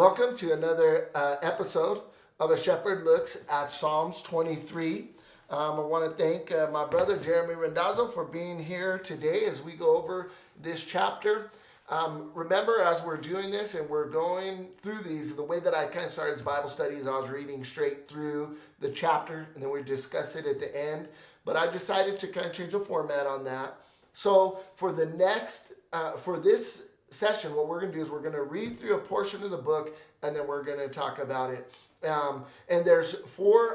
Welcome to another episode of A Shepherd Looks at Psalms 23. I want to thank my brother Jeremy Randazzo for being here today as we go over this chapter. Remember, as we're doing this and we're going through these, the way that I kind of started this Bible study is I was reading straight through the chapter and then we discuss it at the end. But I decided to kind of change the format on that. So for the next, for this session, what we're going to do is we're going to read through a portion of the book and then we're going to talk about it. And there's four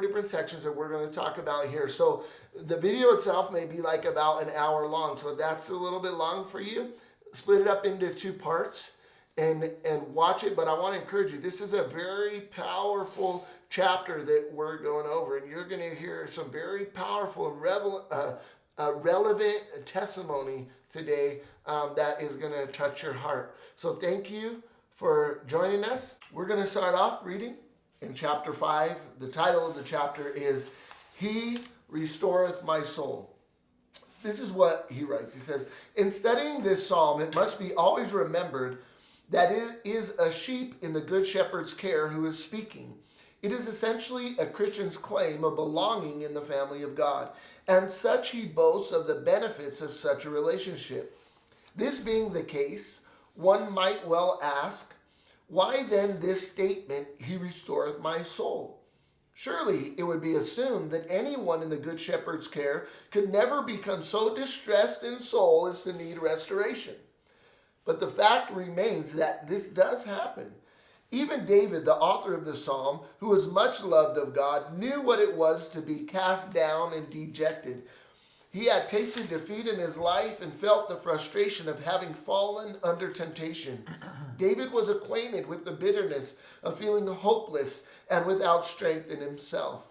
different sections that we're going to talk about here. So the video itself may be like about an hour long. So that's a little bit long for you. Split it up into two parts and watch it. But I want to encourage you, this is a very powerful chapter that we're going over. And you're going to hear some very powerful and relevant testimony today that is going to touch your heart. So thank you for joining us. We're going to start off reading in chapter 5. The title of the chapter is He Restoreth My Soul. This is what he writes. He says, in studying this psalm, it must be always remembered that it is a sheep in the good shepherd's care who is speaking. It is essentially a Christian's claim of belonging in the family of God, and such he boasts of the benefits of such a relationship. This being the case, one might well ask, why then this statement, He restoreth my soul? Surely it would be assumed that anyone in the Good Shepherd's care could never become so distressed in soul as to need restoration. But the fact remains that this does happen. Even David, the author of the psalm, who was much loved of God, knew what it was to be cast down and dejected. He had tasted defeat in his life and felt the frustration of having fallen under temptation. David was acquainted with the bitterness of feeling hopeless and without strength in himself.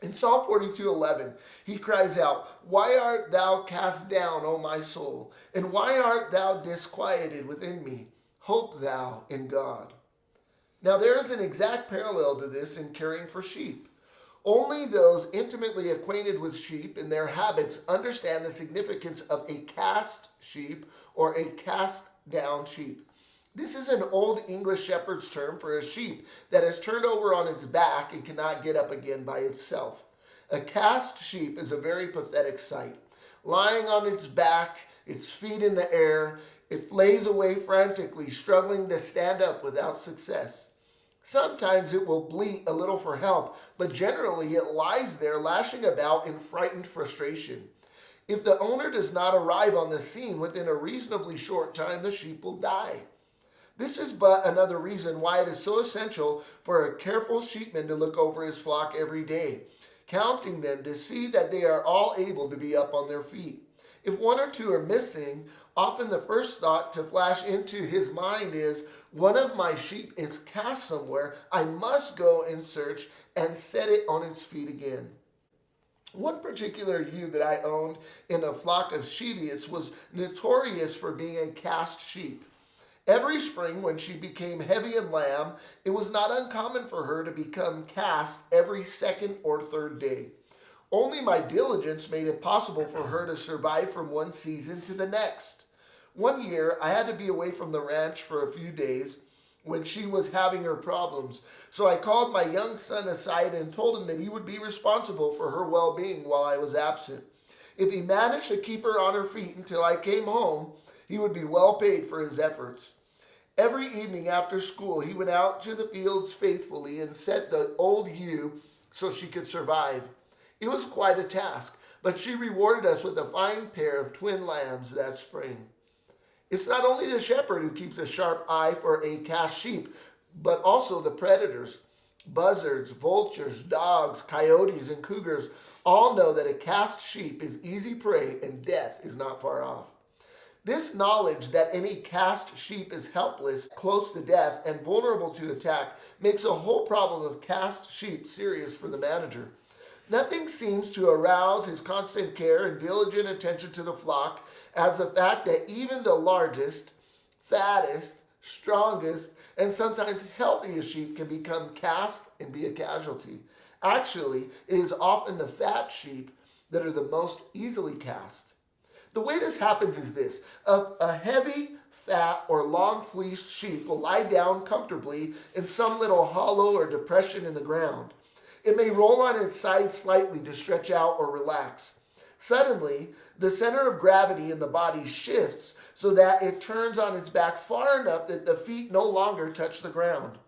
In Psalm 42:11, he cries out, why art thou cast down, O my soul? And why art thou disquieted within me? Hope thou in God. Now there is an exact parallel to this in caring for sheep. Only those intimately acquainted with sheep and their habits understand the significance of a cast sheep or a cast down sheep. This is an old English shepherd's term for a sheep that is turned over on its back and cannot get up again by itself. A cast sheep is a very pathetic sight. Lying on its back, its feet in the air, it flays away frantically, struggling to stand up without success. Sometimes it will bleat a little for help, but generally it lies there lashing about in frightened frustration. If the owner does not arrive on the scene within a reasonably short time, the sheep will die. This is but another reason why it is so essential for a careful sheepman to look over his flock every day, counting them to see that they are all able to be up on their feet. If one or two are missing, often the first thought to flash into his mind is, one of my sheep is cast somewhere. I must go in search and set it on its feet again. One particular ewe that I owned in a flock of Cheviots was notorious for being a cast sheep. Every spring when she became heavy in lamb, it was not uncommon for her to become cast every second or third day. Only my diligence made it possible for her to survive from one season to the next. One year, I had to be away from the ranch for a few days when she was having her problems. So I called my young son aside and told him that he would be responsible for her well-being while I was absent. If he managed to keep her on her feet until I came home, he would be well paid for his efforts. Every evening after school, he went out to the fields faithfully and set the old ewe so she could survive. It was quite a task, but she rewarded us with a fine pair of twin lambs that spring. It's not only the shepherd who keeps a sharp eye for a cast sheep, but also the predators. Buzzards, vultures, dogs, coyotes, and cougars all know that a cast sheep is easy prey and death is not far off. This knowledge that any cast sheep is helpless, close to death, and vulnerable to attack makes the whole problem of cast sheep serious for the manager. Nothing seems to arouse his constant care and diligent attention to the flock as the fact that even the largest, fattest, strongest, and sometimes healthiest sheep can become cast and be a casualty. Actually, it is often the fat sheep that are the most easily cast. The way this happens is this. A heavy, fat, or long-fleeced sheep will lie down comfortably in some little hollow or depression in the ground. It may roll on its side slightly to stretch out or relax. Suddenly, the center of gravity in the body shifts so that it turns on its back far enough that the feet no longer touch the ground.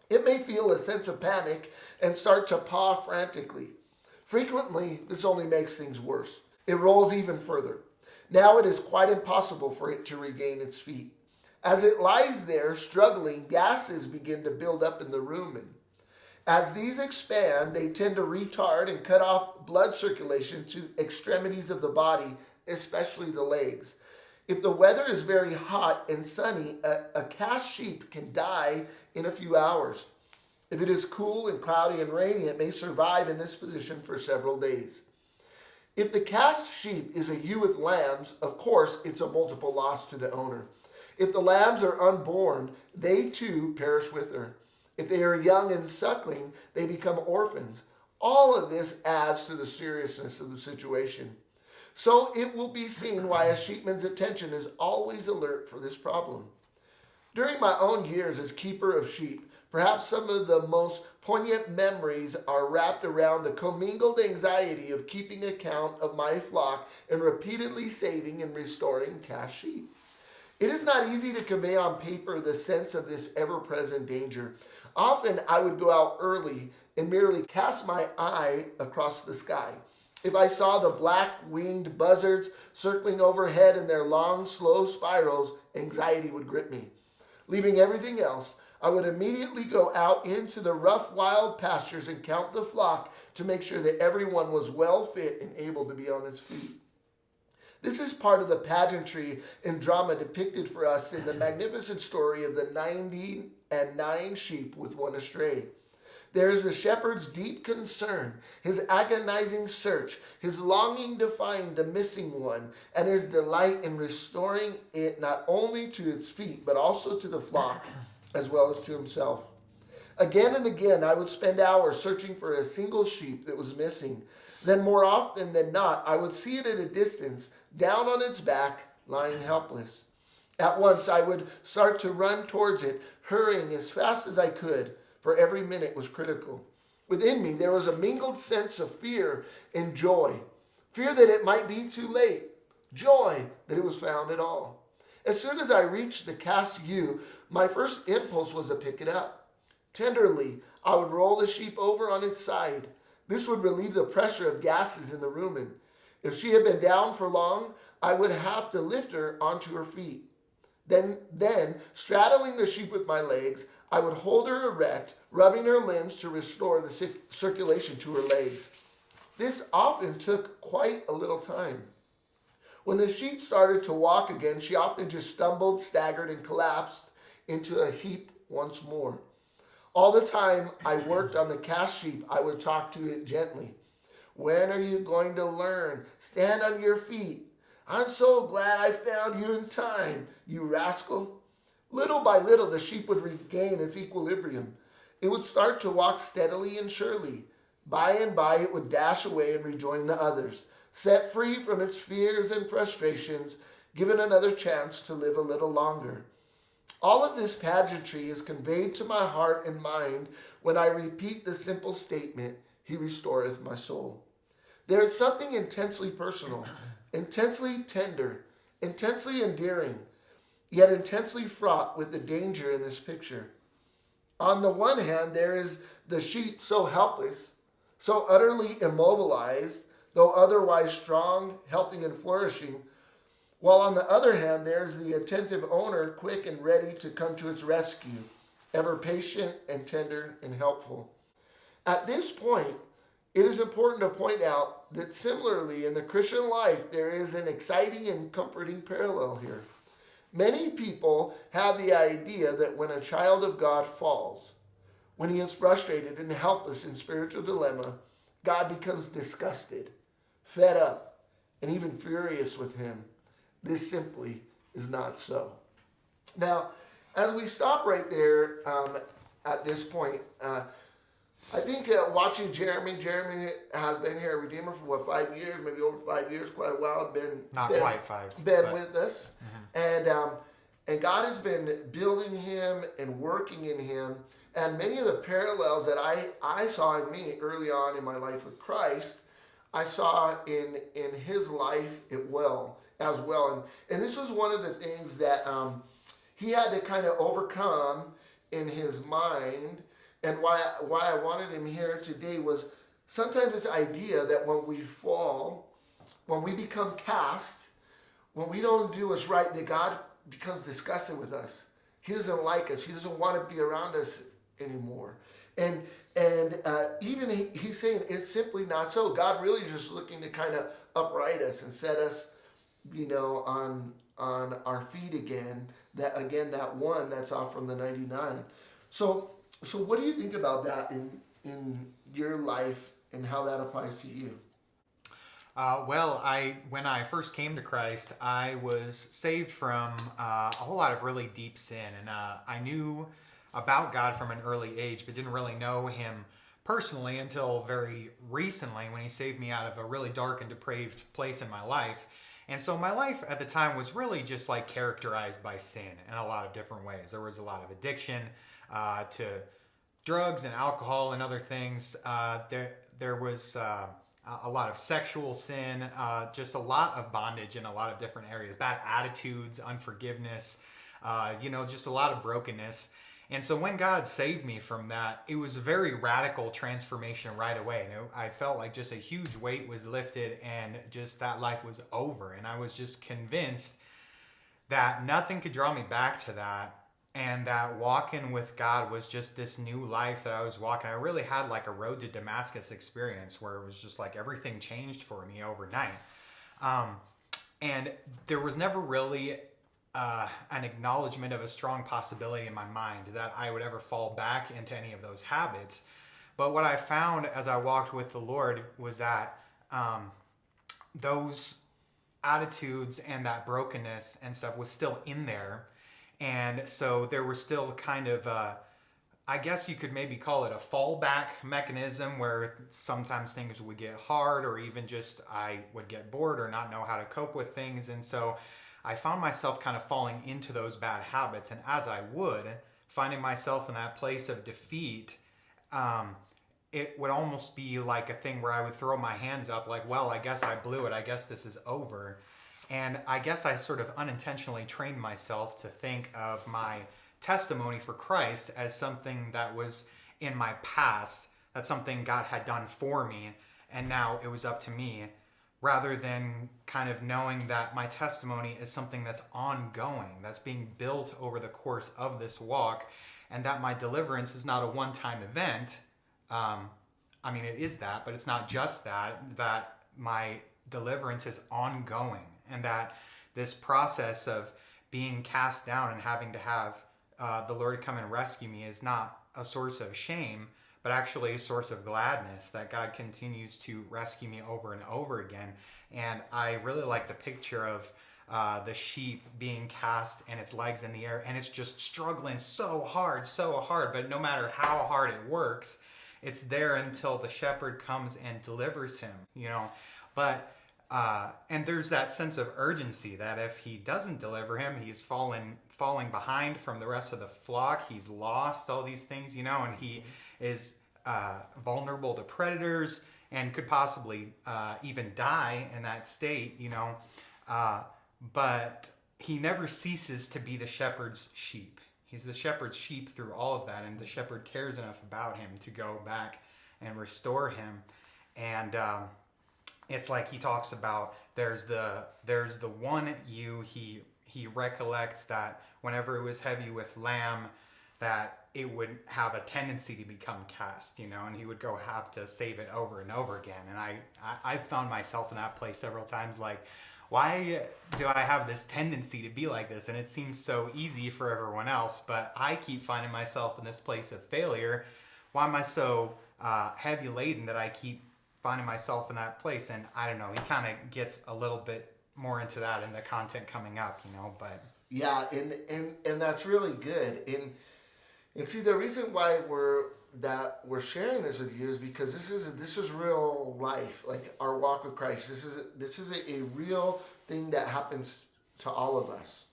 It may feel a sense of panic and start to paw frantically. Frequently, this only makes things worse. It rolls even further. Now it is quite impossible for it to regain its feet. As it lies there struggling, gases begin to build up in the rumen. As these expand, they tend to retard and cut off blood circulation to extremities of the body, especially the legs. If the weather is very hot and sunny, a cast sheep can die in a few hours. If it is cool and cloudy and rainy, it may survive in this position for several days. If the cast sheep is a ewe with lambs, of course, it's a multiple loss to the owner. If the lambs are unborn, they too perish with her. If they are young and suckling, they become orphans. All of this adds to the seriousness of the situation. So it will be seen why a sheepman's attention is always alert for this problem. During my own years as keeper of sheep, perhaps some of the most poignant memories are wrapped around the commingled anxiety of keeping account of my flock and repeatedly saving and restoring cast sheep. It is not easy to convey on paper the sense of this ever-present danger. Often I would go out early and merely cast my eye across the sky. If I saw the black-winged buzzards circling overhead in their long, slow spirals, anxiety would grip me. Leaving everything else, I would immediately go out into the rough, wild pastures and count the flock to make sure that everyone was well fit and able to be on its feet. This is part of the pageantry and drama depicted for us in the magnificent story of the 99 sheep with one astray. There is the shepherd's deep concern, his agonizing search, his longing to find the missing one, and his delight in restoring it not only to its feet, but also to the flock, as well as to himself. Again and again, I would spend hours searching for a single sheep that was missing. Then more often than not, I would see it at a distance, down on its back, lying helpless. At once, I would start to run towards it, hurrying as fast as I could, for every minute was critical. Within me, there was a mingled sense of fear and joy. Fear that it might be too late. Joy that it was found at all. As soon as I reached the cast ewe, my first impulse was to pick it up. Tenderly, I would roll the sheep over on its side. This would relieve the pressure of gases in the rumen. If she had been down for long, I would have to lift her onto her feet. Then, straddling the sheep with my legs, I would hold her erect, rubbing her limbs to restore the circulation to her legs. This often took quite a little time. When the sheep started to walk again, she often just stumbled, staggered, and collapsed into a heap once more. All the time I worked on the cast sheep, I would talk to it gently. When are you going to learn? Stand on your feet. I'm so glad I found you in time, you rascal. Little by little, the sheep would regain its equilibrium. It would start to walk steadily and surely. By and by, it would dash away and rejoin the others, set free from its fears and frustrations, given another chance to live a little longer. All of this pageantry is conveyed to my heart and mind when I repeat the simple statement, "He restoreth my soul." There is something intensely personal, intensely tender, intensely endearing, yet intensely fraught with the danger in this picture. On the one hand, there is the sheep so helpless, so utterly immobilized, though otherwise strong, healthy, and flourishing, while on the other hand, there's the attentive owner, quick and ready to come to its rescue, ever patient and tender and helpful. At this point, it is important to point out that similarly in the Christian life, there is an exciting and comforting parallel here. Many people have the idea that when a child of God falls, when he is frustrated and helpless in spiritual dilemma, God becomes disgusted, fed up, and even furious with him. This simply is not so. Now, as we stop right there at this point, I think watching Jeremy has been here at Redeemer for 5 years, maybe over 5 years, quite a while. Not quite 5. Been with us. Mm-hmm. And And God has been building him and working in him. And many of the parallels that I saw in me early on in my life with Christ, I saw in his life as well. And this was one of the things that he had to kind of overcome in his mind. And why I wanted him here today was sometimes this idea that when we fall, when we become cast, when we don't do what's right, that God becomes disgusted with us. He doesn't like us. He doesn't want to be around us anymore. And even he's saying it's simply not so. God really just looking to kind of upright us and set us, on our feet again. That one that's off from the 99. So what do you think about that in your life and how that applies to you? When I first came to Christ, I was saved from a whole lot of really deep sin, and I knew about God from an early age, but didn't really know him personally until very recently when he saved me out of a really dark and depraved place in my life. And so my life at the time was really just like characterized by sin in a lot of different ways. There was a lot of addiction to drugs and alcohol and other things. There was a lot of sexual sin, just a lot of bondage in a lot of different areas, bad attitudes, unforgiveness, just a lot of brokenness. And so when God saved me from that, it was a very radical transformation right away. And I felt like just a huge weight was lifted and just that life was over. And I was just convinced that nothing could draw me back to that. And that walking with God was just this new life that I was walking. I really had like a road to Damascus experience where it was just like everything changed for me overnight. And there was never really an acknowledgement of a strong possibility in my mind that I would ever fall back into any of those habits. But what I found as I walked with the Lord was that those attitudes and that brokenness and stuff was still in there. And so there was still kind of, I guess you could maybe call it a fallback mechanism where sometimes things would get hard or even just I would get bored or not know how to cope with things. And so I found myself kind of falling into those bad habits. And as I would, finding myself in that place of defeat, it would almost be like a thing where I would throw my hands up like, well, I guess I blew it. I guess this is over. And I guess I sort of unintentionally trained myself to think of my testimony for Christ as something that was in my past. That's something God had done for me, and now it was up to me, rather than kind of knowing that my testimony is something that's ongoing, that's being built over the course of this walk, and that my deliverance is not a one-time event. It is that, but it's not just that my deliverance is ongoing. And that this process of being cast down and having to have the Lord come and rescue me is not a source of shame, but actually a source of gladness, that God continues to rescue me over and over again. And I really like the picture of the sheep being cast and its legs in the air, and it's just struggling so hard, but no matter how hard it works, it's there until the shepherd comes and delivers him, But and there's that sense of urgency that if he doesn't deliver him, he's falling behind from the rest of the flock. He's lost all these things, and he is vulnerable to predators and could possibly even die in that state, But he never ceases to be the shepherd's sheep. He's the shepherd's sheep through all of that, and the shepherd cares enough about him to go back and restore him. And it's like he talks about there's the one ewe. He recollects that whenever it was heavy with lamb, that it would have a tendency to become cast, and he would go have to save it over and over again. And I found myself in that place several times, like, why do I have this tendency to be like this? And it seems so easy for everyone else, but I keep finding myself in this place of failure. Why am I so heavy laden that I keep finding myself in that place? And I don't know, he kind of gets a little bit more into that in the content coming up, but yeah, and that's really good. And see, the reason why we're sharing this with you is because this is real life, like our walk with Christ. This is a real thing that happens to all of us.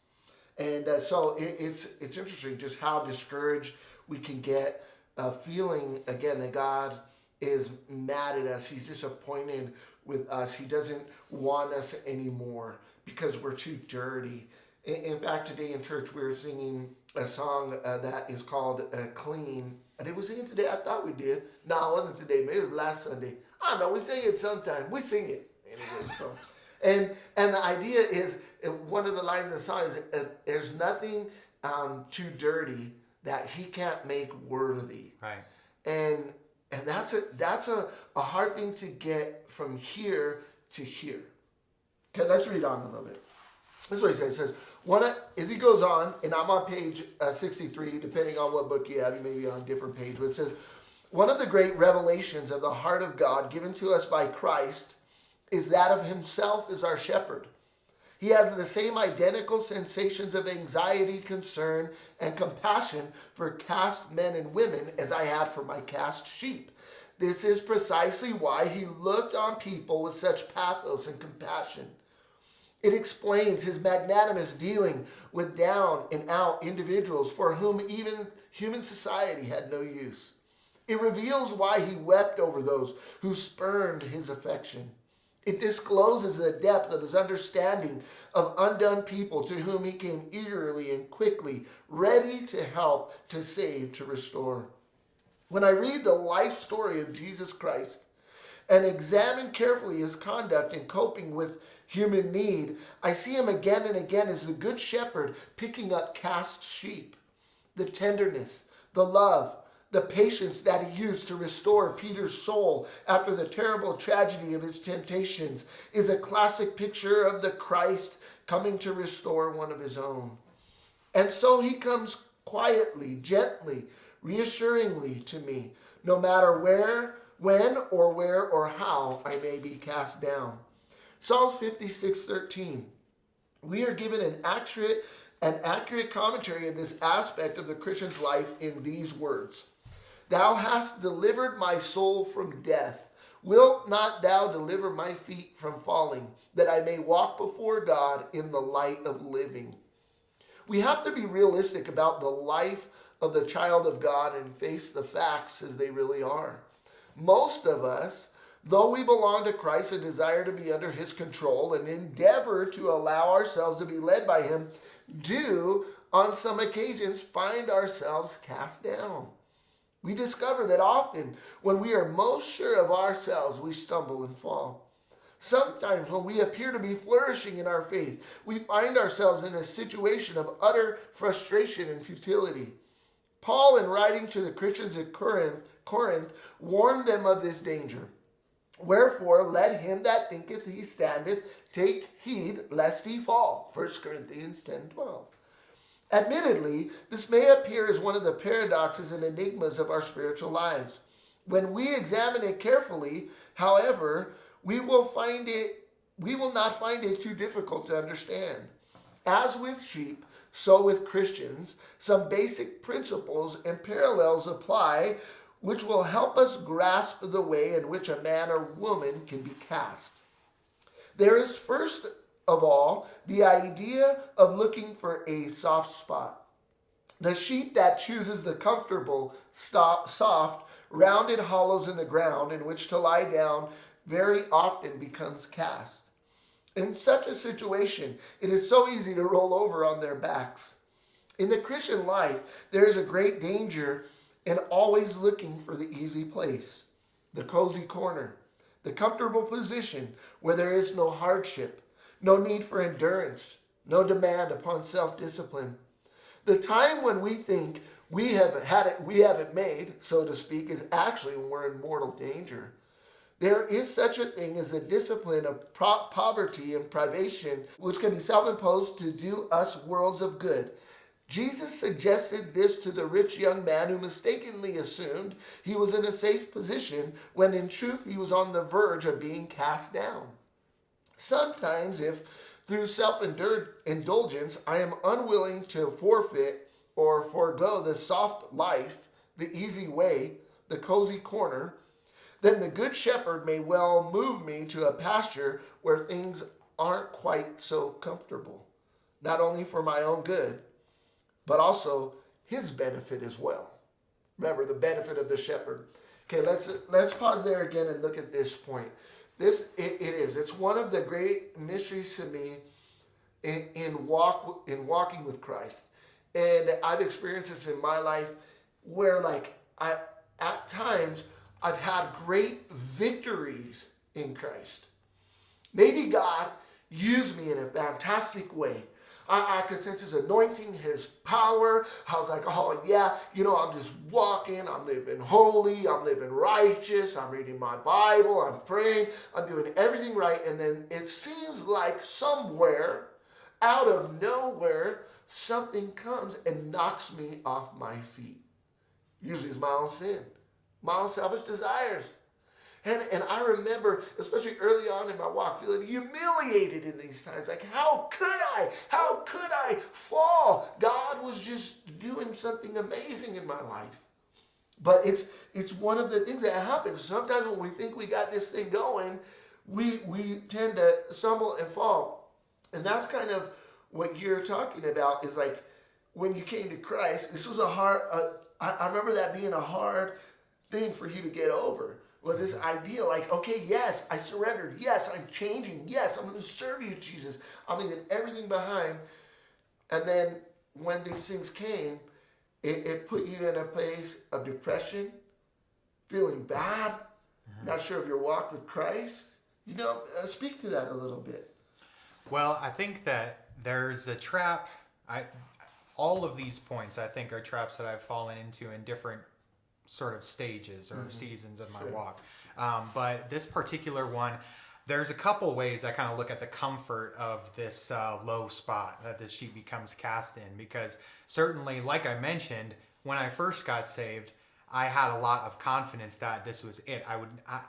And so it's interesting just how discouraged we can get, feeling again that God is mad at us. He's disappointed with us. He doesn't want us anymore because we're too dirty. In fact, today in church we were singing a song that is called "Clean." And did we sing it today? I thought we did. No, it wasn't today. Maybe it was last Sunday. I don't know. We sing it sometime. We sing it anyway. So, and the idea is, one of the lines of the song is, "There's nothing too dirty that He can't make worthy." Right. And that's a hard thing to get from here to here. Okay, let's read on a little bit. This is what he says. He says, as he goes on, and I'm on page 63, depending on what book you have, you may be on a different page, but it says, one of the great revelations of the heart of God given to us by Christ is that of Himself as our shepherd. He has the same identical sensations of anxiety, concern, and compassion for cast men and women as I had for my cast sheep. This is precisely why He looked on people with such pathos and compassion. It explains His magnanimous dealing with down and out individuals for whom even human society had no use. It reveals why He wept over those who spurned His affection. It discloses the depth of His understanding of undone people to whom He came eagerly and quickly, ready to help, to save, to restore. When I read the life story of Jesus Christ and examine carefully His conduct in coping with human need, I see Him again and again as the good shepherd picking up cast sheep. The tenderness, the love, the patience that He used to restore Peter's soul after the terrible tragedy of his temptations is a classic picture of the Christ coming to restore one of His own. And so He comes quietly, gently, reassuringly to me, no matter where, when, or where, or how I may be cast down. Psalms 56:13. We are given an accurate commentary of this aspect of the Christian's life in these words. Thou hast delivered my soul from death. Wilt not thou deliver my feet from falling, that I may walk before God in the light of living? We have to be realistic about the life of the child of God and face the facts as they really are. Most of us, though we belong to Christ and desire to be under His control and endeavor to allow ourselves to be led by Him, do, on some occasions, find ourselves cast down. We discover that often when we are most sure of ourselves, we stumble and fall. Sometimes when we appear to be flourishing in our faith, we find ourselves in a situation of utter frustration and futility. Paul, in writing to the Christians at Corinth, warned them of this danger. Wherefore, let him that thinketh he standeth take heed lest he fall. 1 Corinthians 10:12. Admittedly, this may appear as one of the paradoxes and enigmas of our spiritual lives. When we examine it carefully, however, we will not find it too difficult to understand. As with sheep, so with Christians, some basic principles and parallels apply which will help us grasp the way in which a man or woman can be cast. There is first of all the idea of looking for a soft spot. The sheep that chooses the comfortable, soft, rounded hollows in the ground in which to lie down very often becomes cast. In such a situation, it is so easy to roll over on their backs. In the Christian life, there is a great danger in always looking for the easy place, the cozy corner, the comfortable position where there is no hardship, no need for endurance, no demand upon self-discipline. The time when we think we have it made, so to speak, is actually when we're in mortal danger. There is such a thing as the discipline of poverty and privation, which can be self-imposed to do us worlds of good. Jesus suggested this to the rich young man who mistakenly assumed he was in a safe position when in truth he was on the verge of being cast down. Sometimes, if through self-indulgence I am unwilling to forfeit or forego the soft life, the easy way, the cozy corner, then the good shepherd may well move me to a pasture where things aren't quite so comfortable. not only for my own good, but also his benefit as well. Remember the benefit of the shepherd. Okay, let's pause there again and look at this point. It's one of the great mysteries to me in walking with Christ. And I've experienced this in my life where at times I've had great victories in Christ. Maybe God used me in a fantastic way. I could sense his anointing, his power. I was like, oh yeah, I'm just walking, I'm living holy, I'm living righteous, I'm reading my Bible, I'm praying, I'm doing everything right. And then it seems like somewhere, out of nowhere, something comes and knocks me off my feet. Usually it's my own sin, my own selfish desires. And I remember, especially early on in my walk, feeling humiliated in these times. Like, how could I? How could I fall? God was just doing something amazing in my life. But it's one of the things that happens. Sometimes when we think we got this thing going, we tend to stumble and fall. And that's kind of what you're talking about, is like when you came to Christ, this was a hard, I remember that being a hard thing for you to get over. Was this idea like, okay, yes, I surrendered. Yes, I'm changing. Yes, I'm going to serve you, Jesus. I'm leaving everything behind. And then when these things came, it put you in a place of depression, feeling bad, not sure of your walk with Christ. Speak to that a little bit. Well, I think that there's a trap. All of these points, I think, are traps that I've fallen into in different sort of stages or seasons of my walk. But this particular one, there's a couple ways I kind of look at the comfort of this low spot that this sheep becomes cast in. Because certainly, like I mentioned, when I first got saved, I had a lot of confidence that this was it.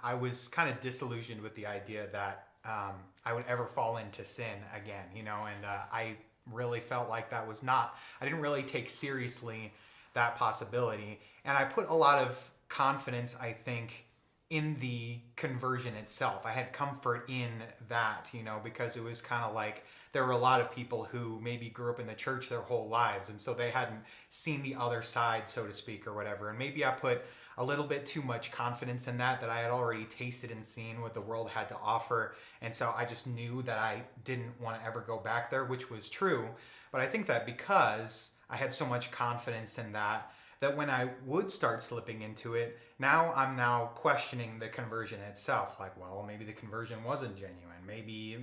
I was kind of disillusioned with the idea that I would ever fall into sin again, and I really felt like that was not, I didn't really take seriously that possibility. And I put a lot of confidence, I think, in the conversion itself. I had comfort in that, because it was kind of like there were a lot of people who maybe grew up in the church their whole lives, and so they hadn't seen the other side, so to speak, or whatever. And maybe I put a little bit too much confidence in that I had already tasted and seen what the world had to offer. And so I just knew that I didn't want to ever go back there, which was true. But I think that because I had so much confidence in that when I would start slipping into it, I'm now questioning the conversion itself. Like, well, maybe the conversion wasn't genuine. Maybe,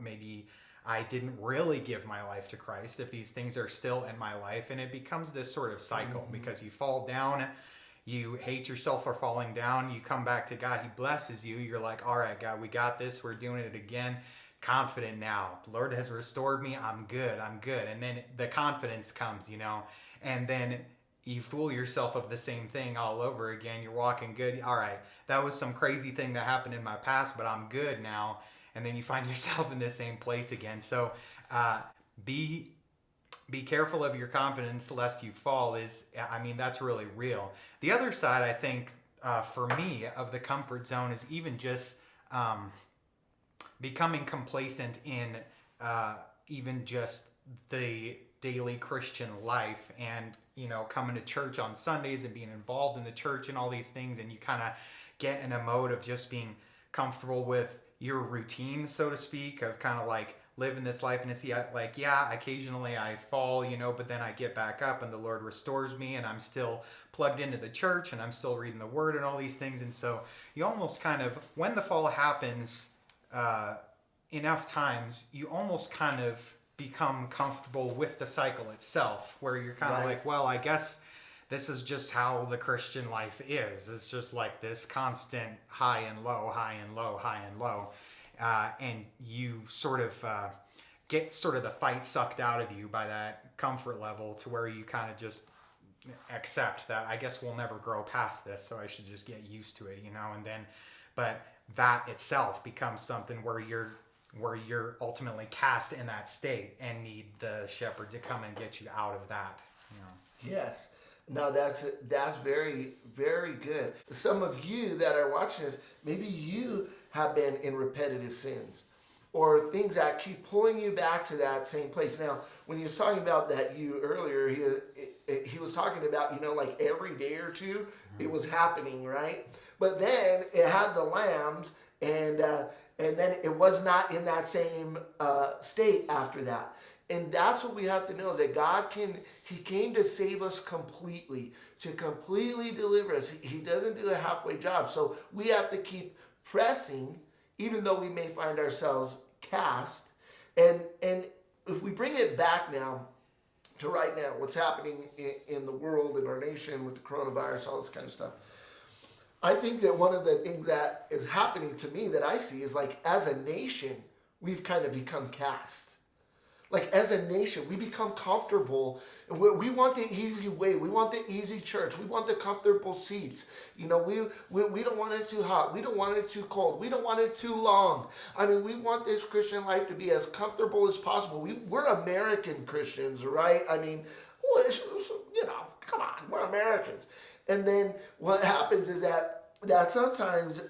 maybe I didn't really give my life to Christ if these things are still in my life. And it becomes this sort of cycle because you fall down, you hate yourself for falling down, you come back to God, he blesses you. You're like, all right, God, we got this. We're doing it again. Confident now. The Lord has restored me. I'm good. And then the confidence comes, and then you fool yourself of the same thing all over again. You're walking good. All right, that was some crazy thing that happened in my past, but I'm good now. And then you find yourself in the same place again. So be careful of your confidence lest you fall that's really real. The other side, I think, for me, of the comfort zone is even just becoming complacent in even just the daily Christian life and, coming to church on Sundays and being involved in the church and all these things. And you kind of get in a mode of just being comfortable with your routine, so to speak, of kind of like living this life. And it's occasionally I fall, but then I get back up and the Lord restores me and I'm still plugged into the church and I'm still reading the word and all these things. And so you almost kind of, when the fall happens enough times, you almost kind of become comfortable with the cycle itself, where you're kind of like, well, I guess this is just how the Christian life is. It's just like this constant high and low, high and low, high and low. And you sort of get sort of the fight sucked out of you by that comfort level to where you kind of just accept that I guess we'll never grow past this, so I should just get used to it, and then, but that itself becomes something where you're ultimately cast in that state and need the shepherd to come and get you out of that. Yes. No, that's very, very good. Some of you that are watching this, maybe you have been in repetitive sins, or things that keep pulling you back to that same place. Now, when he was talking about that you earlier, he was talking about, you know, like every day or two, it was happening, right? But then it had the lambs, and then it was not in that same state after that. And that's what we have to know, is that he came to save us completely, to completely deliver us. He doesn't do a halfway job. So we have to keep pressing, even though we may find ourselves cast. And if we bring it back now to right now, what's happening in the world, in our nation, with the coronavirus, all this kind of stuff, I think that one of the things that is happening to me that I see is, like, as a nation, we've kind of become cast. Like, as a nation, we become comfortable. We want the easy way. We want the easy church. We want the comfortable seats. You know, we don't want it too hot. We don't want it too cold. We don't want it too long. I mean, we want this Christian life to be as comfortable as possible. We're American Christians, right? I mean, you know, come on, we're Americans. And then what happens is that sometimes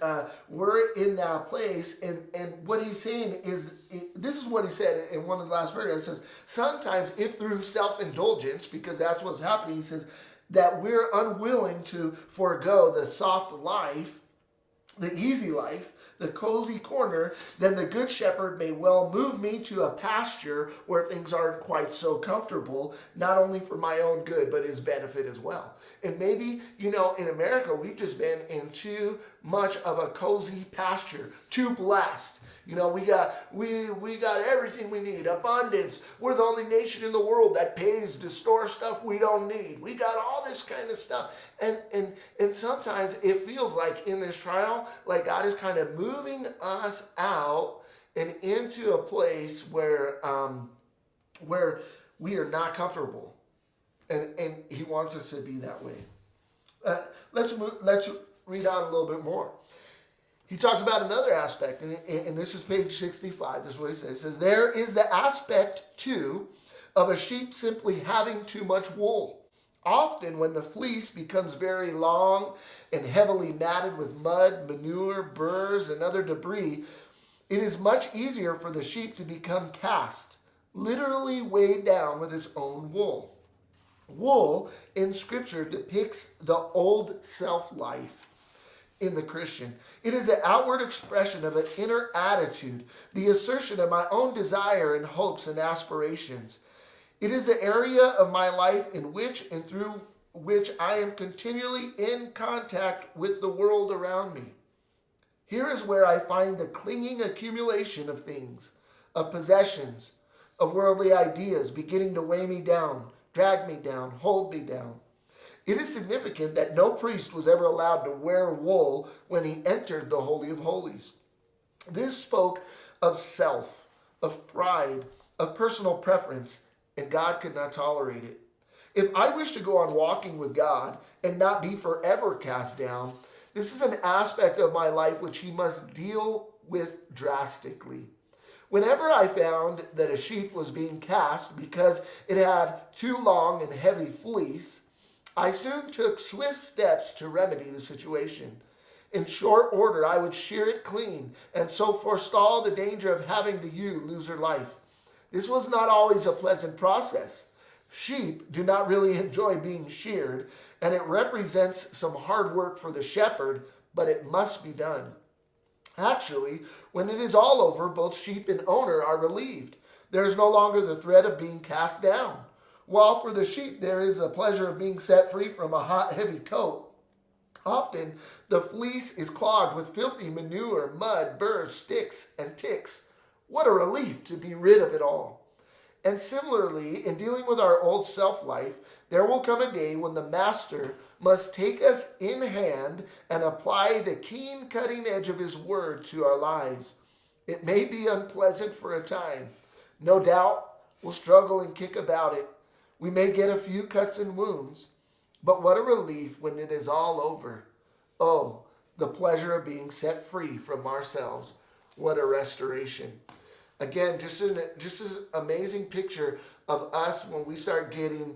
we're in that place, and what he's saying is, this is what he said in one of the last verses. It says, sometimes if through self-indulgence, because that's what's happening, he says that we're unwilling to forego the soft life, the easy life, the cozy corner, then the good shepherd may well move me to a pasture where things aren't quite so comfortable, not only for my own good, but his benefit as well. And maybe, you know, in America, we've just been in too much of a cozy pasture, too blessed. You know, we got everything we need, abundance. We're the only nation in the world that pays to store stuff we don't need. We got all this kind of stuff. And sometimes it feels like in this trial, like God is kind of moving us out and into a place where we are not comfortable. And he wants us to be that way. Let's read on a little bit more. He talks about another aspect, and this is page 65. This is what he says. He says, there is the aspect, too, of a sheep simply having too much wool. Often when the fleece becomes very long and heavily matted with mud, manure, burrs, and other debris, it is much easier for the sheep to become cast, literally weighed down with its own wool. Wool in Scripture depicts the old self-life in the Christian. It is an outward expression of an inner attitude, the assertion of my own desire and hopes and aspirations. It is an area of my life in which and through which I am continually in contact with the world around me. Here is where I find the clinging accumulation of things, of possessions, of worldly ideas beginning to weigh me down, drag me down, hold me down. It is significant that no priest was ever allowed to wear wool when he entered the Holy of Holies. This spoke of self, of pride, of personal preference, and God could not tolerate it. If I wish to go on walking with God and not be forever cast down, this is an aspect of my life which he must deal with drastically. Whenever I found that a sheep was being cast because it had too long and heavy fleece, I soon took swift steps to remedy the situation. In short order, I would shear it clean and so forestall the danger of having the ewe lose her life. This was not always a pleasant process. Sheep do not really enjoy being sheared, and it represents some hard work for the shepherd, but it must be done. Actually, when it is all over, both sheep and owner are relieved. There is no longer the threat of being cast down. While for the sheep there is the pleasure of being set free from a hot, heavy coat. Often the fleece is clogged with filthy manure, mud, burrs, sticks, and ticks. What a relief to be rid of it all. And similarly, in dealing with our old self-life, there will come a day when the Master must take us in hand and apply the keen cutting edge of his word to our lives. It may be unpleasant for a time. No doubt we'll struggle and kick about it. We may get a few cuts and wounds, but what a relief when it is all over. Oh, the pleasure of being set free from ourselves. What a restoration. Again, just an amazing picture of us when we start getting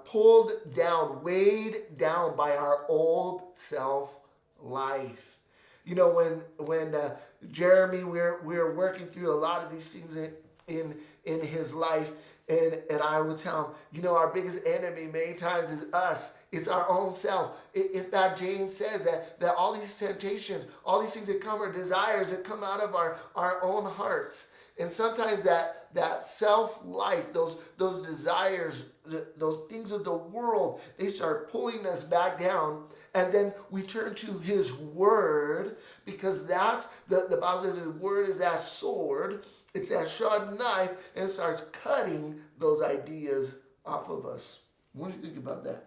pulled down, weighed down by our old self life. You know, when Jeremy, we're working through a lot of these things in his life, and I would tell him, you know, our biggest enemy many times is us. It's our own self. In fact, James says that all these temptations, all these things that come are desires that come out of our own hearts. And sometimes that self-life, those desires, those things of the world, they start pulling us back down. And then we turn to his word, because that's, the Bible says his word is that sword. It's that sharp knife, and it starts cutting those ideas off of us. What do you think about that?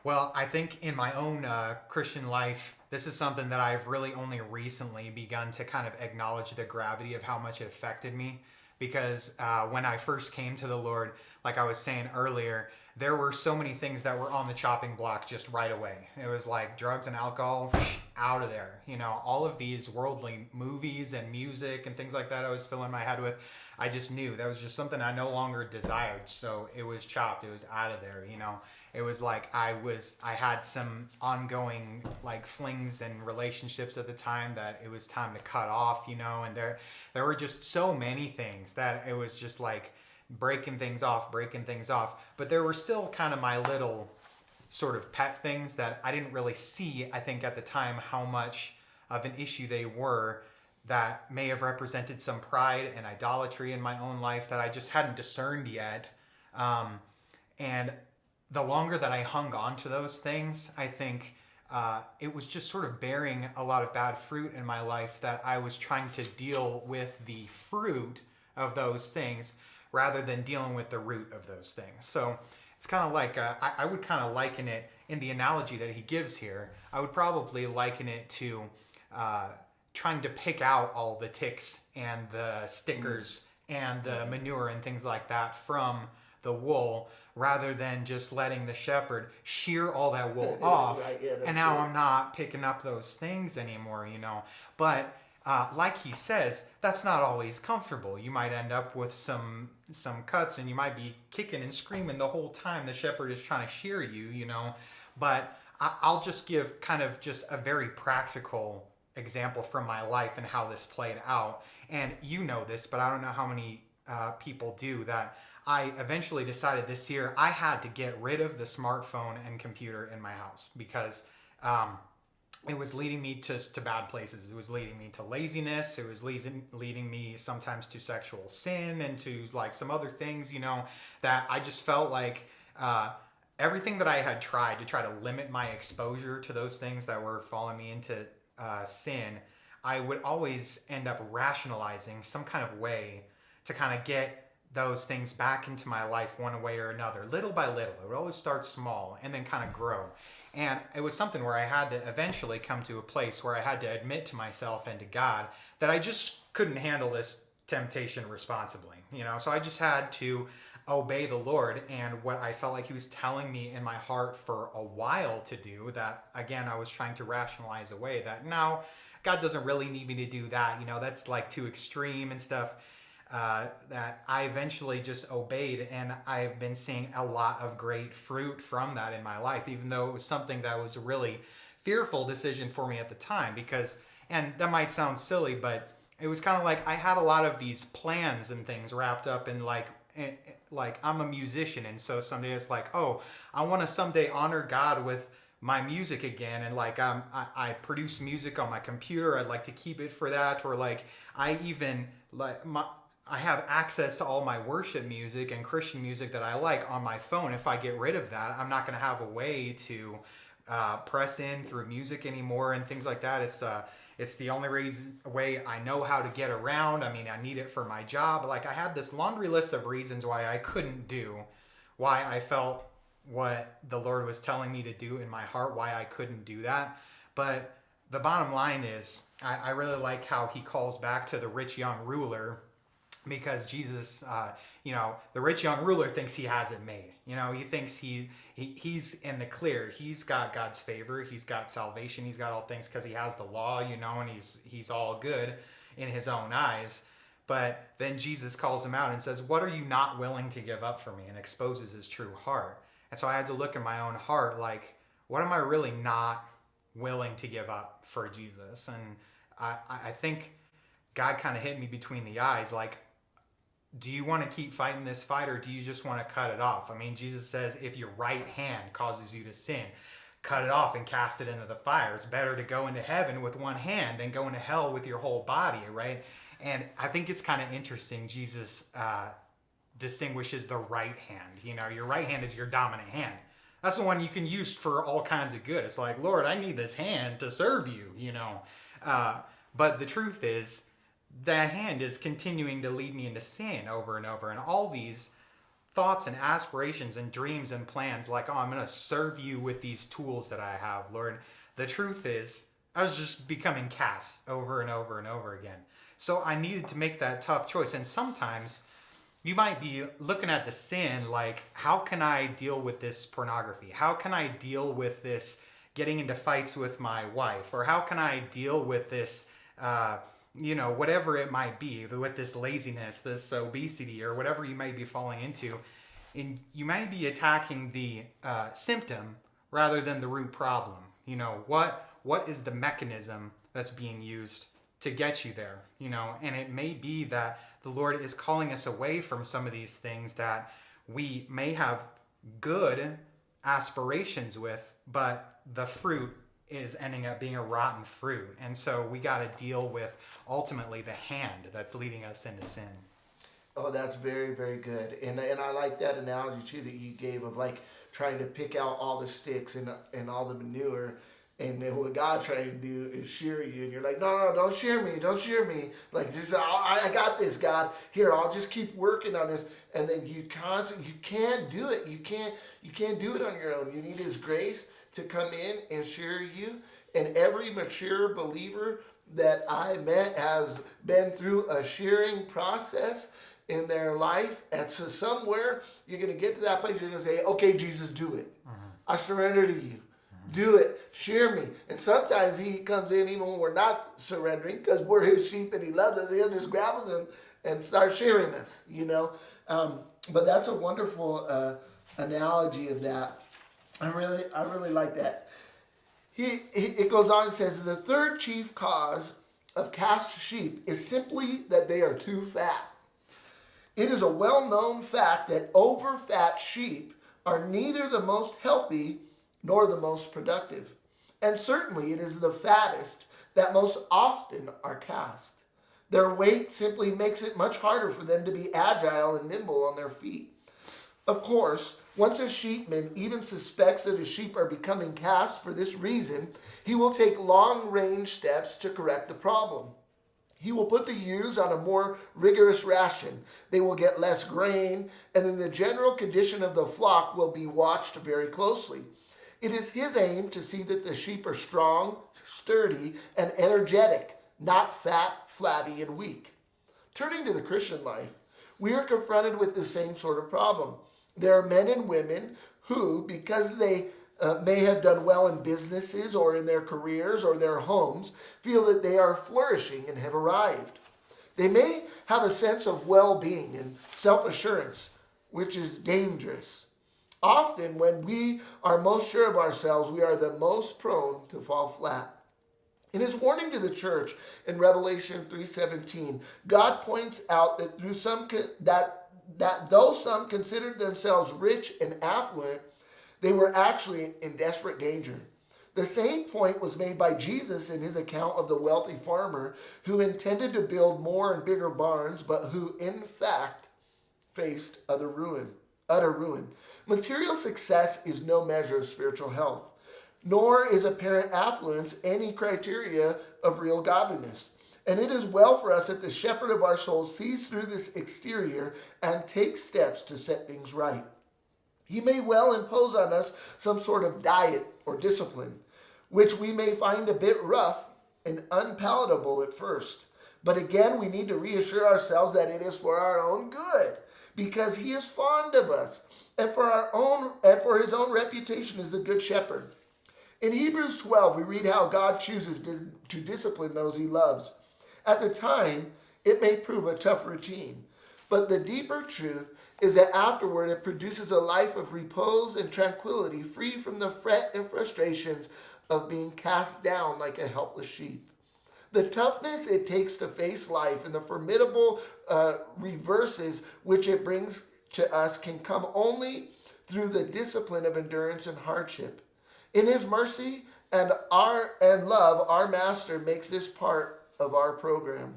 Well, I think in my own Christian life, this is something that I've really only recently begun to kind of acknowledge the gravity of how much it affected me. Because when I first came to the Lord, like I was saying earlier, there were so many things that were on the chopping block just right away. It was like drugs and alcohol, out of there. You know, all of these worldly movies and music and things like that I was filling my head with, I just knew that was just something I no longer desired. So it was chopped, it was out of there, you know. It was like I had some ongoing like flings and relationships at the time that it was time to cut off, you know, and there were just so many things that it was just like breaking things off. But there were still kind of my little sort of pet things that I didn't really see, I think, at the time, how much of an issue they were, that may have represented some pride and idolatry in my own life that I just hadn't discerned yet. And the longer that I hung on to those things, I think it was just sort of bearing a lot of bad fruit in my life, that I was trying to deal with the fruit of those things rather than dealing with the root of those things. So it's kind of like, I would kind of liken it, in the analogy that he gives here, I would probably liken it to trying to pick out all the ticks and the stickers and the manure and things like that from the wool, rather than just letting the shepherd shear all that wool off. Right, yeah, and now I'm not picking up those things anymore, you know. But like he says, that's not always comfortable. You might end up with some cuts, and you might be kicking and screaming the whole time the shepherd is trying to shear you, you know. But I'll just give kind of just a very practical example from my life and how this played out. And you know this, but I don't know how many people do, that I eventually decided this year I had to get rid of the smartphone and computer in my house, because it was leading me to bad places. It was leading me to laziness. It was leading me sometimes to sexual sin and to like some other things, you know, that I just felt like everything that I had tried to try to limit my exposure to those things that were falling me into sin, I would always end up rationalizing some kind of way to kind of get those things back into my life one way or another, little by little. It would always start small and then kind of grow. And it was something where I had to eventually come to a place where I had to admit to myself and to God that I just couldn't handle this temptation responsibly, you know. So I just had to obey the Lord and what I felt like he was telling me in my heart for a while to do, that again I was trying to rationalize away, that no, God doesn't really need me to do that, you know, that's like too extreme and stuff. That I eventually just obeyed, and I've been seeing a lot of great fruit from that in my life, even though it was something that was a really fearful decision for me at the time, because, and that might sound silly, but it was kind of like I had a lot of these plans and things wrapped up in like I'm a musician, and so someday it's like, oh, I want to someday honor God with my music again, and like I produce music on my computer, I'd like to keep it for that, or like I even like I have access to all my worship music and Christian music that I like on my phone. If I get rid of that, I'm not going to have a way to press in through music anymore and things like that. It's the only way I know how to get around. I mean, I need it for my job. Like I had this laundry list of reasons why I couldn't do, why I felt what the Lord was telling me to do in my heart, why I couldn't do that. But the bottom line is, I really like how he calls back to the rich young ruler, because Jesus, you know, the rich young ruler thinks he has it made. You know, he thinks he's in the clear. He's got God's favor. He's got salvation. He's got all things because he has the law, you know, and he's all good in his own eyes. But then Jesus calls him out and says, what are you not willing to give up for me? And exposes his true heart. And so I had to look in my own heart, like, what am I really not willing to give up for Jesus. And I think God kind of hit me between the eyes, like, do you want to keep fighting this fight, or do you just want to cut it off? I mean, Jesus says, if your right hand causes you to sin, cut it off and cast it into the fire. It's better to go into heaven with one hand than go into hell with your whole body, right? And I think it's kind of interesting. Jesus distinguishes the right hand. You know, your right hand is your dominant hand. That's the one you can use for all kinds of good. It's like, Lord, I need this hand to serve you, you know. But the truth is, that hand is continuing to lead me into sin over and over. And all these thoughts and aspirations and dreams and plans, like, oh, I'm going to serve you with these tools that I have, Lord. The truth is, I was just becoming cast over and over and over again. So I needed to make that tough choice. And sometimes you might be looking at the sin like, how can I deal with this pornography? How can I deal with this getting into fights with my wife? Or how can I deal with this, whatever it might be, with this laziness, this obesity, or whatever you might be falling into? And you might be attacking the symptom rather than the root problem. You know, what is the mechanism that's being used to get you there, you know? And it may be that the Lord is calling us away from some of these things that we may have good aspirations with, but the fruit is ending up being a rotten fruit. And so we got to deal with ultimately the hand that's leading us into sin. Oh, that's very, very good. And I like that analogy too that you gave of like trying to pick out all the sticks and all the manure. And then what God's trying to do is shear you, and you're like, no, don't shear me. Like, just I got this, God. Here, I'll just keep working on this. And then you can't do it. You can't do it on your own. You need His grace to come in and shear you. And every mature believer that I met has been through a shearing process in their life. And so somewhere you're going to get to that place. You're going to say, okay, Jesus, do it. I surrender to you. Do it. Shear me. And sometimes He comes in even when we're not surrendering, because we're His sheep and He loves us. He'll just grab us and start shearing us, you know. But that's a wonderful analogy of that. I really like that. It goes on and says, the third chief cause of cast sheep is simply that they are too fat. It is a well-known fact that over-fat sheep are neither the most healthy nor the most productive. And certainly it is the fattest that most often are cast. Their weight simply makes it much harder for them to be agile and nimble on their feet. Of course, once a sheepman even suspects that his sheep are becoming cast for this reason, he will take long-range steps to correct the problem. He will put the ewes on a more rigorous ration. They will get less grain, and then the general condition of the flock will be watched very closely. It is his aim to see that the sheep are strong, sturdy, and energetic, not fat, flabby, and weak. Turning to the Christian life, we are confronted with the same sort of problem. There are men and women who, because they may have done well in businesses or in their careers or their homes, feel that they are flourishing and have arrived. They may have a sense of well-being and self-assurance, which is dangerous. Often, when we are most sure of ourselves, we are the most prone to fall flat. In His warning to the church in Revelation 3:17, God points out that though some considered themselves rich and affluent, they were actually in desperate danger. The same point was made by Jesus in His account of the wealthy farmer who intended to build more and bigger barns, but who in fact faced utter ruin. Material success is no measure of spiritual health, nor is apparent affluence any criteria of real godliness. And it is well for us that the shepherd of our souls sees through this exterior and takes steps to set things right. He may well impose on us some sort of diet or discipline, which we may find a bit rough and unpalatable at first. But again, we need to reassure ourselves that it is for our own good, because He is fond of us, and for His own reputation as the good shepherd. In Hebrews 12, we read how God chooses to discipline those He loves. At the time, it may prove a tough routine, but the deeper truth is that afterward it produces a life of repose and tranquility, free from the fret and frustrations of being cast down like a helpless sheep. The toughness it takes to face life and the formidable reverses which it brings to us can come only through the discipline of endurance and hardship. In his mercy and love, our master makes this part of our program.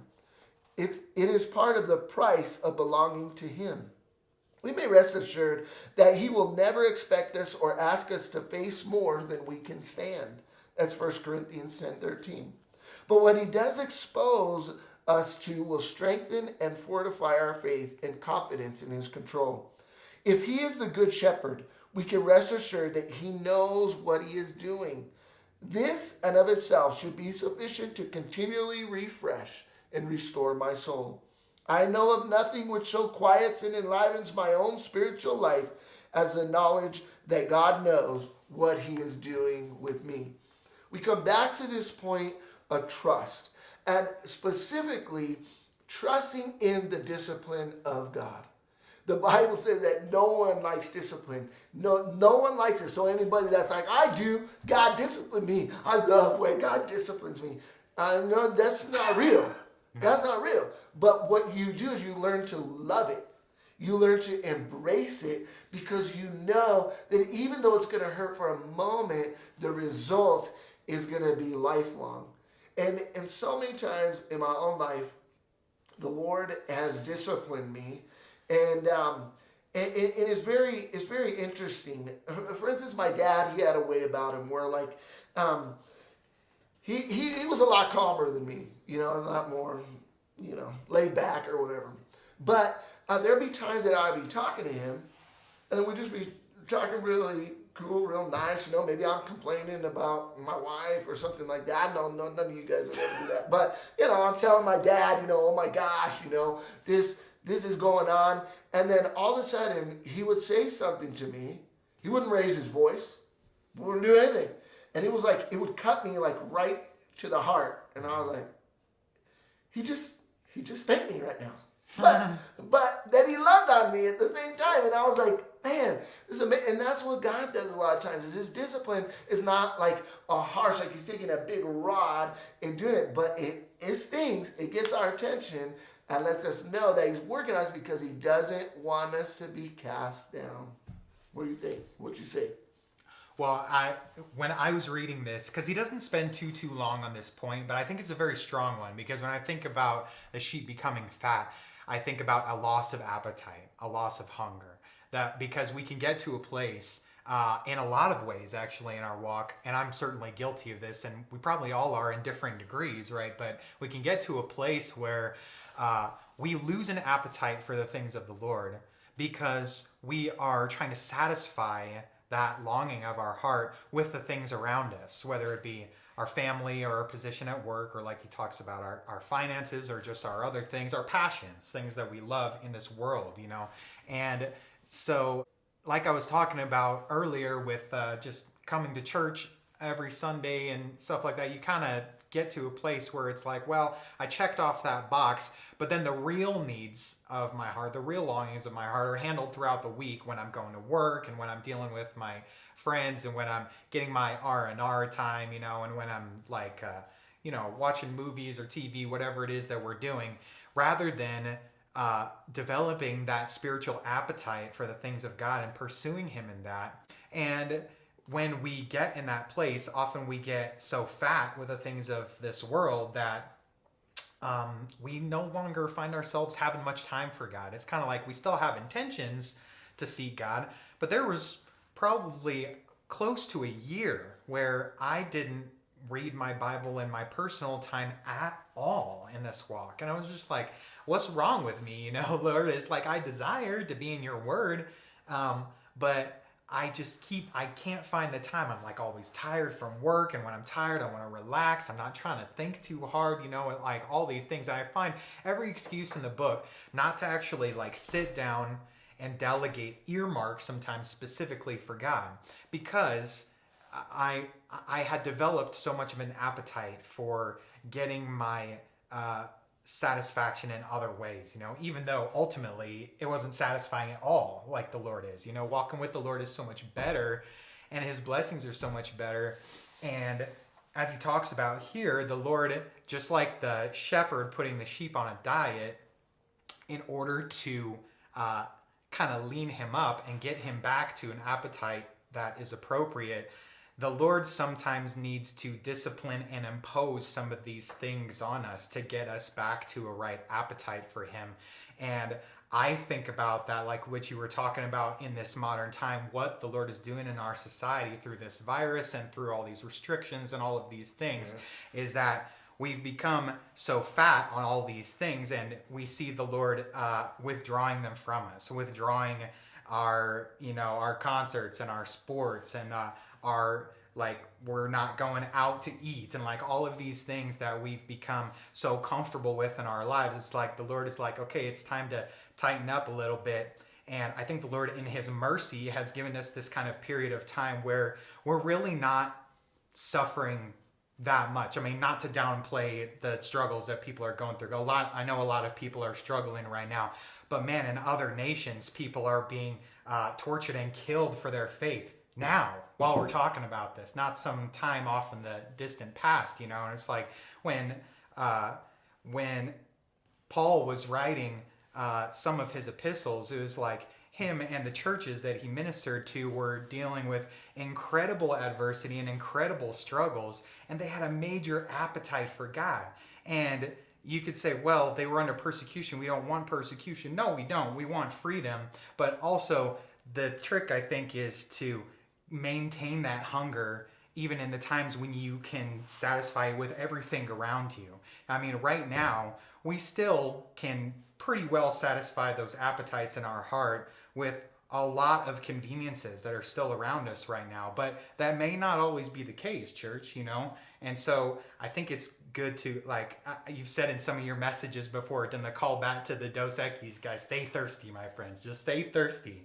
It is part of the price of belonging to him. We may rest assured that he will never expect us or ask us to face more than we can stand. That's 1 Corinthians 10:13. But what he does expose us to will strengthen and fortify our faith and confidence in his control. If he is the good shepherd, we can rest assured that he knows what he is doing. This and of itself should be sufficient to continually refresh and restore my soul. I know of nothing which so quiets and enlivens my own spiritual life as the knowledge that God knows what he is doing with me. We come back to this point of trust, and specifically trusting in the discipline of God. The Bible says that no one likes discipline. No one likes it. So anybody that's like, I do, God discipline me. I love when God disciplines me. No, that's not real. That's not real. But what you do is you learn to love it. You learn to embrace it because you know that even though it's going to hurt for a moment, the result is going to be lifelong. And so many times in my own life, the Lord has disciplined me. And it's very interesting. For instance, my dad, he had a way about him where like, he was a lot calmer than me, a lot more, laid back or whatever. But there'd be times that I'd be talking to him and we'd just be talking really cool, real nice, maybe I'm complaining about my wife or something like that. No, none of you guys would ever do that. But, I'm telling my dad, oh my gosh, this is going on. And then all of a sudden he would say something to me. He wouldn't raise his voice. He wouldn't do anything. And it was like, it would cut me like right to the heart. And I was like, he just spanked me right now. But then he loved on me at the same time. And I was like, man, this is amazing. And that's what God does a lot of times. Is his discipline is not like a harsh, like he's taking a big rod and doing it. But it stings. It gets our attention and lets us know that he's working on us because he doesn't want us to be cast down. What do you think? What'd you say? Well, when I was reading this, because he doesn't spend too long on this point, but I think it's a very strong one, because when I think about the sheep becoming fat, I think about a loss of appetite, a loss of hunger. That because we can get to a place in a lot of ways, actually, in our walk, and I'm certainly guilty of this, and we probably all are in differing degrees, right? But we can get to a place where we lose an appetite for the things of the Lord because we are trying to satisfy that longing of our heart with the things around us, whether it be our family or our position at work, or like he talks about our finances, or just our other things, our passions, things that we love in this world, And so, like I was talking about earlier with just coming to church every Sunday and stuff like that, you kind of get to a place where it's like, well, I checked off that box, but then the real needs of my heart, the real longings of my heart are handled throughout the week when I'm going to work and when I'm dealing with my friends and when I'm getting my R&R time, and when I'm like, watching movies or TV, whatever it is that we're doing, rather than developing that spiritual appetite for the things of God and pursuing him in that. And when we get in that place, often we get so fat with the things of this world that we no longer find ourselves having much time for God. It's kind of like we still have intentions to seek God, but there was probably close to a year where I didn't read my Bible in my personal time at all in this walk. And I was just like, what's wrong with me? Lord, it's like I desire to be in your word, but I can't find the time. I'm like always tired from work, and when I'm tired, I want to relax. I'm not trying to think too hard, like all these things. And I find every excuse in the book not to actually like sit down and delegate earmarks sometimes specifically for God, because I had developed so much of an appetite for getting my satisfaction in other ways, even though ultimately it wasn't satisfying at all like the Lord is. Walking with the Lord is so much better and his blessings are so much better. And as he talks about here, the Lord, just like the shepherd putting the sheep on a diet in order to kind of lean him up and get him back to an appetite that is appropriate, the Lord sometimes needs to discipline and impose some of these things on us to get us back to a right appetite for him. And I think about that, like what you were talking about in this modern time, what the Lord is doing in our society through this virus and through all these restrictions and all of these things, is that we've become so fat on all these things, and we see the Lord withdrawing them from us, withdrawing our concerts and our sports and our, like, we're not going out to eat, and like all of these things that we've become so comfortable with in our lives. It's like the Lord is like, okay, it's time to tighten up a little bit. And I think the Lord in his mercy has given us this kind of period of time where we're really not suffering that much. I mean, not to downplay the struggles that people are going through. I know a lot of people are struggling right now, but man, in other nations, people are being tortured and killed for their faith now, while we're talking about this, not some time off in the distant past, And it's like when Paul was writing some of his epistles, it was like him and the churches that he ministered to were dealing with incredible adversity and incredible struggles, and they had a major appetite for God. And you could say, well, they were under persecution. We don't want persecution. No, we don't. We want freedom. But also, the trick, I think, is to maintain that hunger even in the times when you can satisfy it with everything around you. I mean, right now, we still can pretty well satisfy those appetites in our heart with a lot of conveniences that are still around us right now, but that may not always be the case, church, And so I think it's good to, like you've said in some of your messages before, done the call back to the Dos Equis guys, stay thirsty, my friends, just stay thirsty,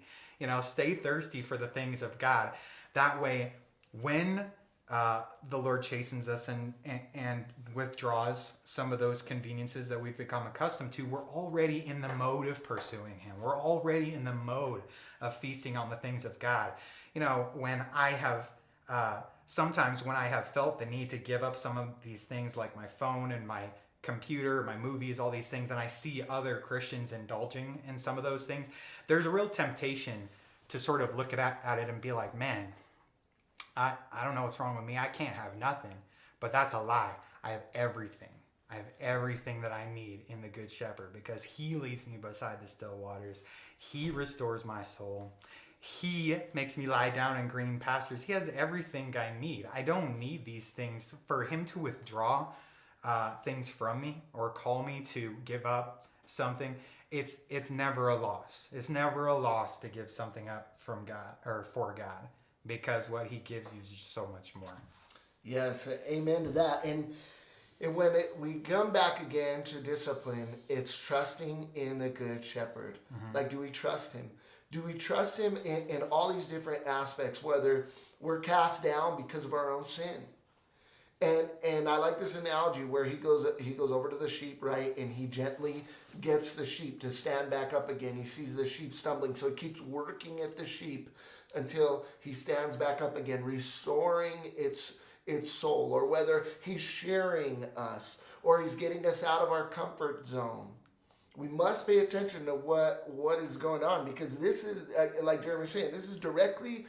stay thirsty for the things of God. That way, when the Lord chastens us and withdraws some of those conveniences that we've become accustomed to, we're already in the mode of pursuing him. We're already in the mode of feasting on the things of God. When I have, sometimes when I have felt the need to give up some of these things like my phone and my computer, my movies, all these things, and I see other Christians indulging in some of those things, there's a real temptation to sort of look at it and be like, man, I don't know what's wrong with me. I can't have nothing. But that's a lie. I have everything. I have everything that I need in the Good Shepherd, because he leads me beside the still waters. He restores my soul. He makes me lie down in green pastures. He has everything I need. I don't need these things. For him to withdraw things from me or call me to give up something, it's never a loss. It's never a loss to give something up from God or for God, because what he gives you is just so much more. Yes, amen to that. And when we come back again to discipline, it's trusting in the Good Shepherd. Mm-hmm. Like, do we trust him? Do we trust him in all these different aspects, whether we're cast down because of our own sin? And I like this analogy where he goes over to the sheep, right? And he gently gets the sheep to stand back up again. He sees the sheep stumbling, so he keeps working at the sheep until he stands back up again, restoring its soul. Or whether he's shearing us or he's getting us out of our comfort zone. We must pay attention to what is going on, because this is, like Jeremy was saying, this is directly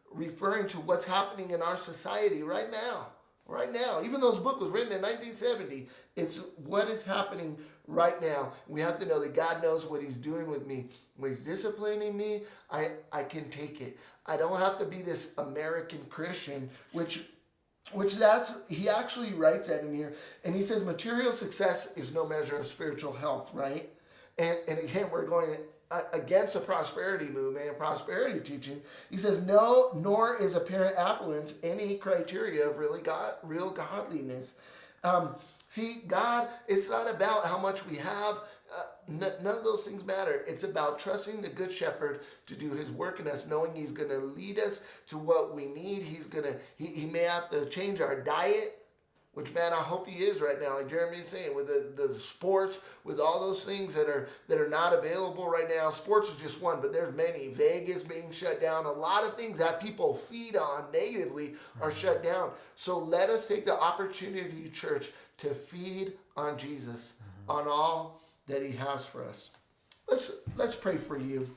referring to what's happening in our society right now. Right now, even though this book was written in 1970, it's what is happening right now. We have to know that God knows what he's doing with me. When he's disciplining me, I can take it. I don't have to be this American Christian, which he actually writes that in here. And he says material success is no measure of spiritual health, right? And again, we're going against a prosperity movement and prosperity teaching. He says, no, nor is apparent affluence any criteria of real godliness. See, God, it's not about how much we have. None of those things matter. It's about trusting the Good Shepherd to do his work in us, knowing he's going to lead us to what we need. He may have to change our diet, which, man, I hope he is right now. Like Jeremy is saying, with the sports, with all those things that are not available right now. Sports is just one, but there's many. Vegas being shut down. A lot of things that people feed on negatively are shut down. So let us take the opportunity, church, to feed on Jesus, on all that he has for us. Let's pray for you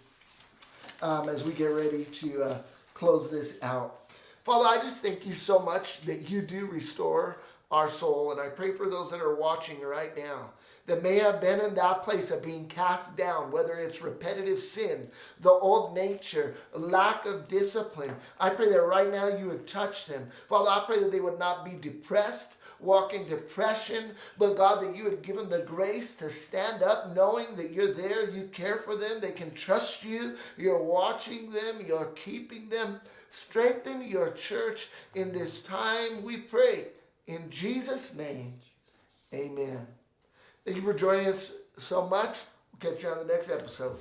as we get ready to close this out. Father, I just thank you so much that you do restore our soul. And I pray for those that are watching right now that may have been in that place of being cast down, whether it's repetitive sin, the old nature, lack of discipline. I pray that right now you would touch them. Father, I pray that they would not be depressed, walk in depression, but God, that you would give them the grace to stand up knowing that you're there, you care for them, they can trust you, you're watching them, you're keeping them. Strengthen your church in this time, we pray. In Jesus' name, amen. Thank you for joining us so much. We'll catch you on the next episode.